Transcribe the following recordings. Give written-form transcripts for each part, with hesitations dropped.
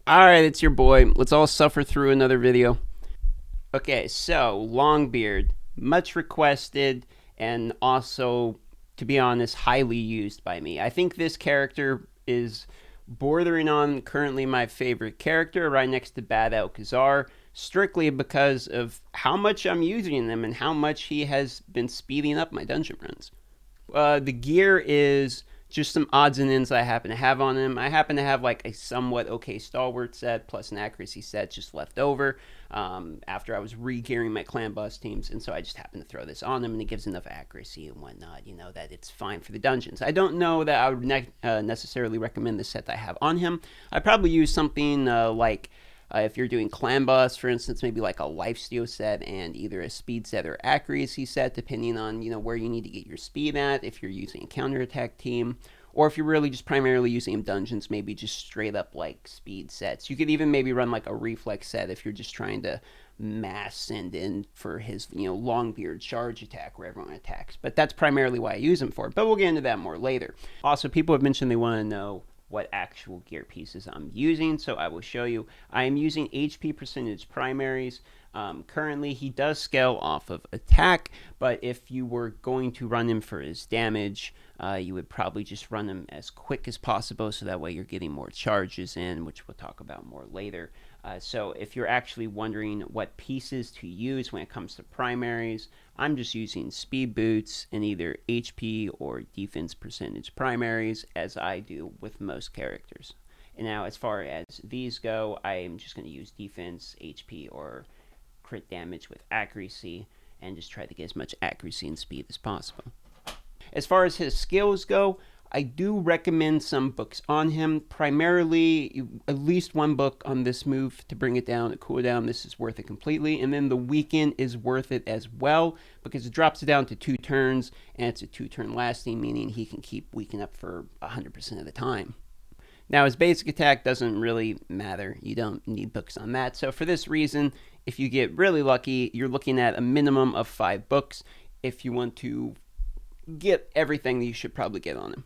Alright, it's your boy. Let's all suffer through another video. Okay, so Longbeard, much requested and also, to be honest, highly used by me. I think this character is bordering on currently my favorite character, right next to Bad Alcazar, strictly because of how much I'm using him and how much he has been speeding up my dungeon runs. The gear is just some odds and ends I happen to have on him. I happen to have like a somewhat okay stalwart set plus an accuracy set just left over after I was re-gearing my clan boss teams, and so I just happen to throw this on him, and it gives enough accuracy and whatnot, that it's fine for the dungeons. I don't know that I would necessarily recommend the set I have on him. I'd probably use something like if you're doing clan boss, for instance, maybe like a lifesteal set and either a speed set or accuracy set, depending on where you need to get your speed at. If you're using a counterattack team, or if you're really just primarily using dungeons, maybe just straight up like speed sets. You could even maybe run like a reflex set if you're just trying to mass send in for his Longbeard charge attack where everyone attacks. But that's primarily why I use him for. But we'll get into that more later. Also, people have mentioned they want to know what actual gear pieces I'm using, so I will show you. I am using HP percentage primaries. Currently, he does scale off of attack, but if you were going to run him for his damage, you would probably just run him as quick as possible, so that way you're getting more charges in, which we'll talk about more later. So if you're actually wondering what pieces to use when it comes to primaries, I'm just using speed boots and either HP or defense percentage primaries, as I do with most characters. And now as far as these go, I am just going to use defense, HP, or crit damage with accuracy, and just try to get as much accuracy and speed as possible. As far as his skills go, I do recommend some books on him, primarily at least one book on this move to bring it down, to cool down. This is worth it completely. And then the weaken is worth it as well, because it drops it down to 2 turns, and it's a 2-turn lasting, meaning he can keep weaken up for 100% of the time. Now, his basic attack doesn't really matter. You don't need books on that. So for this reason, if you get really lucky, you're looking at a minimum of 5 books if you want to get everything that you should probably get on him.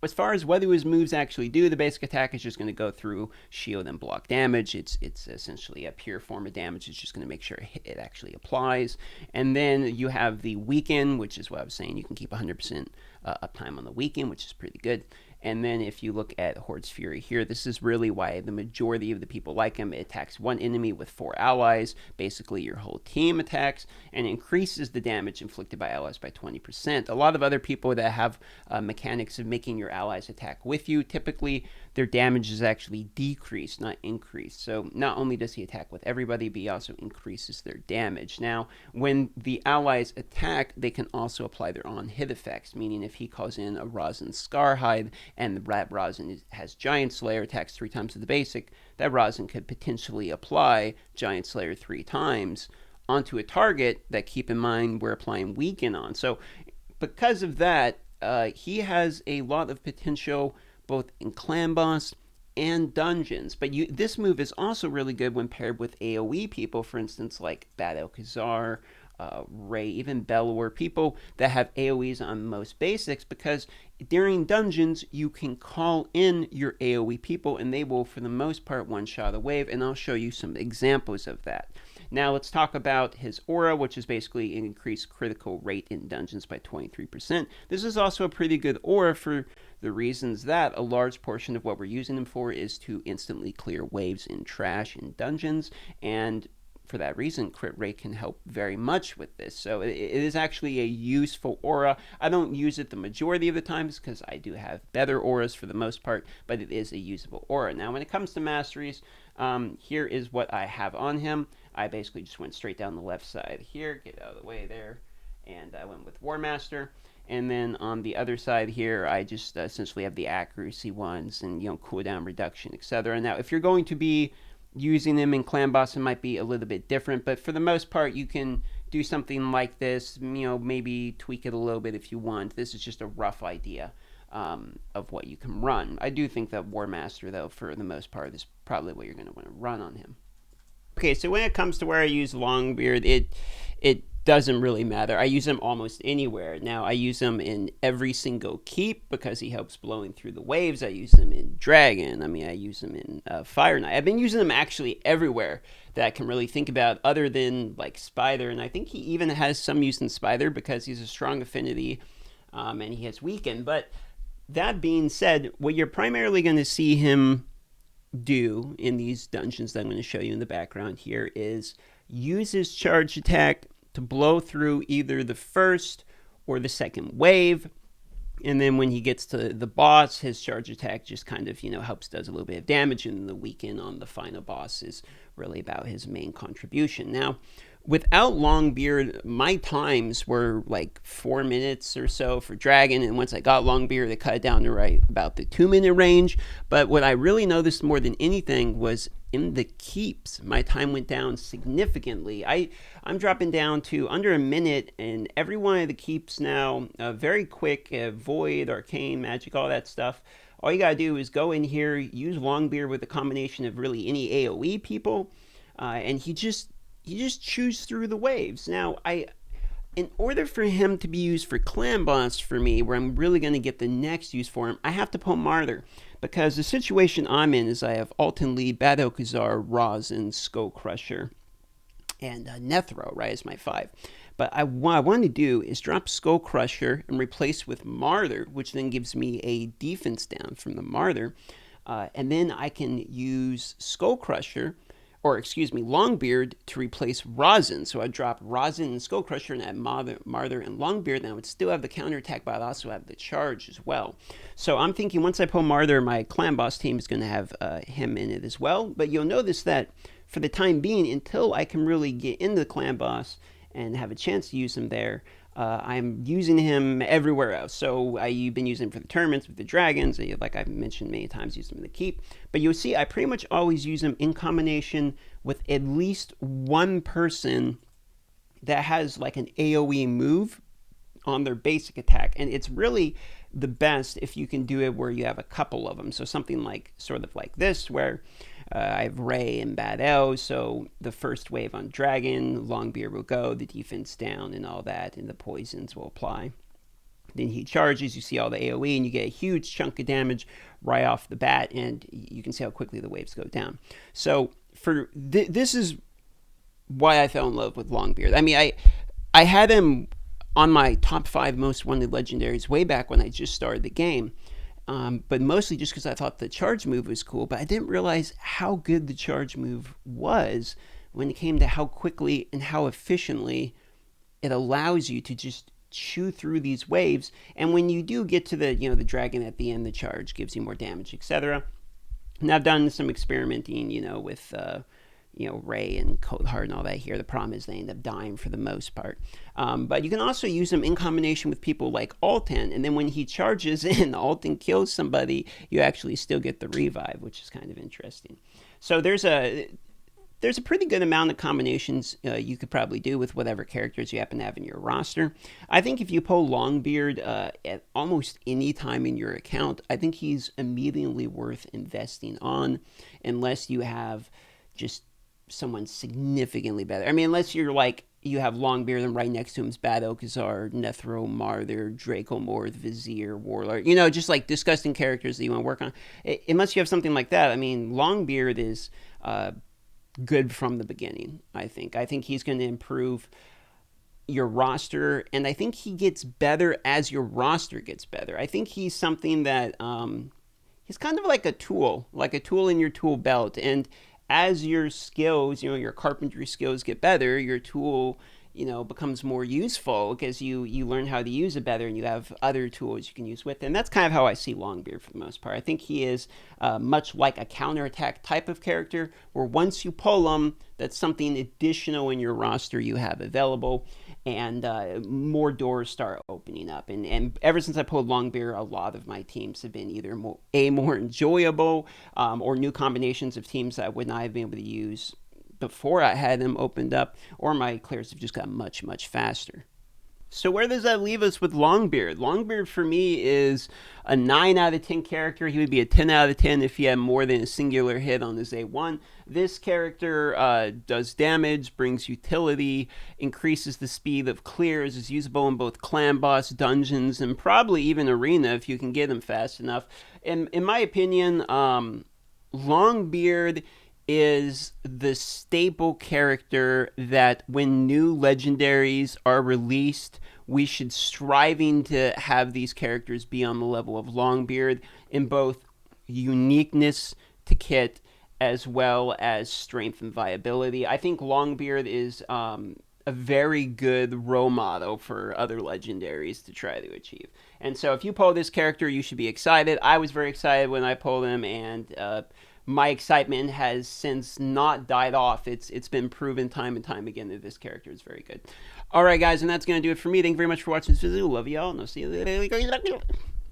As far as what do his moves actually do, the basic attack is just going to go through shield and block damage. It's essentially a pure form of damage. It's just going to make sure it actually applies. And then you have the weaken, which is what I was saying. You can keep 100% uptime on the weaken, which is pretty good. And then if you look at Hordes Fury here, this is really why the majority of the people like him. It attacks one enemy with 4 allies. Basically, your whole team attacks and increases the damage inflicted by allies by 20%. A lot of other people that have mechanics of making your allies attack with you, typically their damage is actually decreased, not increased. So not only does he attack with everybody, but he also increases their damage. Now, when the allies attack, they can also apply their own hit effects, meaning if he calls in a Rosin Scarhide, and the Rat Rosin has Giant Slayer, attacks 3 times with the basic, that Rosin could potentially apply Giant Slayer 3 times onto a target that, keep in mind, we're applying Weaken on. So because of that, he has a lot of potential both in clan boss and dungeons. But this move is also really good when paired with AoE people, for instance, like Bad Alcazar, Ray, even Belor, people that have AoEs on most basics, because during dungeons you can call in your AoE people and they will, for the most part, one-shot a wave, and I'll show you some examples of that. Now let's talk about his aura, which is basically an increased critical rate in dungeons by 23%. This is also a pretty good aura for the reasons that a large portion of what we're using him for is to instantly clear waves in trash in dungeons, and for that reason, crit rate can help very much with this. So it is actually a useful aura. I don't use it the majority of the times because I do have better auras for the most part, but it is a usable aura. Now, when it comes to masteries, here is what I have on him. I basically just went straight down the left side here, get out of the way there, and I went with War Master. And then on the other side here, I just essentially have the accuracy ones and cooldown reduction, etc. Now, if you're going to be using them in clan boss, it might be a little bit different, but for the most part you can do something like this, maybe tweak it a little bit if you want. This is just a rough idea of what you can run. I do think that War Master, though, for the most part, is probably what you're going to want to run on him. Okay, so when it comes to where I use Longbeard, it doesn't really matter. I use him almost anywhere. Now, I use him in every single keep because he helps blowing through the waves. I use him in Dragon. I mean, I use him in Fire Knight. I've been using him actually everywhere that I can really think about other than like Spider. And I think he even has some use in Spider because he's a strong affinity and he has Weaken. But that being said, what you're primarily going to see him do in these dungeons that I'm going to show you in the background here is use his charge attack to blow through either the first or the second wave. And then when he gets to the boss, his charge attack just kind of, does a little bit of damage. And the Weaken on the final boss is really about his main contribution. Now, without Longbeard, my times were like 4 minutes or so for Dragon. And once I got Longbeard, it cut it down to right about the 2-minute range. But what I really noticed more than anything was in the keeps, my time went down significantly. I'm dropping down to under a minute, and every one of the keeps now, very quick, Void, Arcane, Magic, all that stuff. All you gotta do is go in here, use Longbeard with a combination of really any AoE people, and he just chews through the waves. Now, in order for him to be used for Clan Boss for me, where I'm really going to get the next use for him, I have to pull Martyr. Because the situation I'm in is I have Alton Lee, Bad Okazar, Rosin, Skull Crusher, and Nethro, right, as my 5. But what I want to do is drop Skull Crusher and replace with Martyr, which then gives me a defense down from the Martyr. And then I can use Skull Crusher, Longbeard to replace Rosin. So I'd drop Rosin and Skull Crusher and add Martyr and Longbeard, and I would still have the counterattack, but I'd also have the charge as well. So I'm thinking once I pull Martyr, my Clan Boss team is going to have him in it as well. But you'll notice that for the time being, until I can really get into the Clan Boss and have a chance to use him there, I'm using him everywhere else. So I've been using him for the tournaments with the Dragons, like I've mentioned many times, use him in the Keep. But you'll see I pretty much always use him in combination with at least one person that has like an AoE move on their basic attack. And it's really the best if you can do it where you have a couple of them. So something like sort of like this, where I have Ray and Bad L, so the first wave on Dragon, Longbeard will go, the defense down and all that, and the poisons will apply. Then he charges, you see all the AoE, and you get a huge chunk of damage right off the bat, and you can see how quickly the waves go down. So for this is why I fell in love with Longbeard. I mean, I had him on my top 5 most wanted legendaries way back when I just started the game. But mostly just because I thought the charge move was cool, but I didn't realize how good the charge move was when it came to how quickly and how efficiently it allows you to just chew through these waves. And when you do get to the dragon at the end, the charge gives you more damage, etc. And I've done some experimenting, with Ray and Coldheart and all that here. The problem is they end up dying for the most part. But you can also use them in combination with people like Alton, and then when he charges in, Alton kills somebody, you actually still get the revive, which is kind of interesting. So there's a pretty good amount of combinations you could probably do with whatever characters you happen to have in your roster. I think if you pull Longbeard at almost any time in your account, I think he's immediately worth investing on, unless you have just someone significantly better. I mean, unless you're like, you have Longbeard and right next to him is Bad Okazar, Nethro, Martyr, Draco Morth, Vizier, Warlord, just like disgusting characters that you want to work on. Unless you have something like that, I mean, Longbeard is good from the beginning, I think. I think he's going to improve your roster, and I think he gets better as your roster gets better. I think he's something that, he's kind of like a tool in your tool belt, and as your skills, your carpentry skills get better, your tool, becomes more useful because you learn how to use it better and you have other tools you can use with it. And that's kind of how I see Longbeard for the most part. I think he is much like a counterattack type of character, where once you pull him, that's something additional in your roster you have available, and more doors start opening up. And ever since I pulled Longbeard, a lot of my teams have been either more enjoyable, or new combinations of teams that I would not have been able to use before I had them opened up, or my clears have just gotten much, much faster. So where does that leave us with Longbeard? Longbeard for me is a 9 out of 10 character. He would be a 10 out of 10 if he had more than a singular hit on his A1. This character does damage, brings utility, increases the speed of clears, is usable in both clan boss, dungeons, and probably even arena if you can get him fast enough. In my opinion, Longbeard is the staple character that when new legendaries are released, we should striving to have these characters be on the level of Longbeard in both uniqueness to kit as well as strength and viability. I think Longbeard is a very good role model for other legendaries to try to achieve. And so if you pull this character, you should be excited. I was very excited when I pulled him, and my excitement has since not died off. It's been proven time and time again that this character is very good. All right, guys, and that's going to do it for me. Thank you very much for watching this video. Love y'all, and I'll see you later.